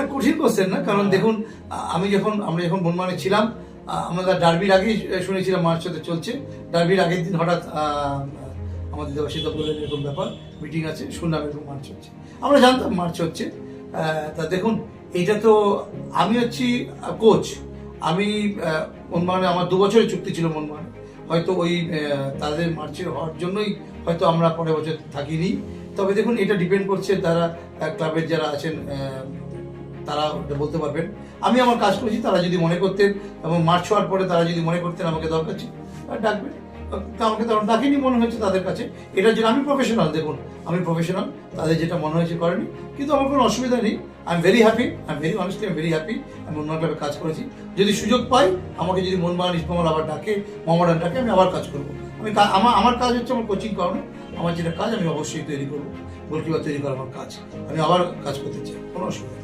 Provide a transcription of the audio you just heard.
এটা কঠিন কোশ্চেন না, কারণ দেখুন আমরা যখন মোহনবাগানে ছিলাম, আমরা ডার্বির আগেই শুনেছিলাম মার্চ হতে চলছে। ডার্বির আগের দিন হঠাৎ আমাদের দেবাশিস বললেন এরকম ব্যাপার, মিটিং আছে, শুনলাম এরকম মার্চ হচ্ছে। আমরা জানতাম মার্চ হচ্ছে। তা দেখুন, এইটা তো আমি হচ্ছি কোচ, আমি মোহনবাগানে আমার 2 বছরের চুক্তি ছিল মোহনবাগানে। হয়তো ওই তাদের মার্চের হওয়ার জন্যই হয়তো আমরা পরের বছর থাকিনি। তবে দেখুন, এটা ডিপেন্ড করছে তারা ক্লাবের যারা আছেন তারা বলতে পারবেন। আমি আমার কাজ করেছি, তারা যদি মনে করতেন এবং মার্চ হওয়ার পরে তারা যদি মনে করতেন আমাকে দরকার ছিল, ডাকবেন। আমাকে তখন ডাকেনি মনে হয়েছে তাদের কাছে, এটার জন্য আমি প্রফেশনাল। দেখুন, আমি প্রফেশনাল, তাদের যেটা মনে হয়েছে করেনি, কিন্তু আমার কোনো অসুবিধা নেই। I am very happy, I am very honestly, I am very happy. আমি মোহনবাগান ক্লাবে কাজ করেছি, যদি সুযোগ পাই, আমাকে যদি মোহনবাগান ইস্টবেঙ্গল আবার ডাকে, মোহামেডান ডাকে, আমি আবার কাজ করবো। আমার কাজ হচ্ছে আমার কোচিং করানো। আমার যেটা কাজ আমি অবশ্যই তৈরি করবো, গোলকিপার তৈরি করা আমার কাজ। আমি আবার কাজ করতে চাই, কোনো অসুবিধা নেই।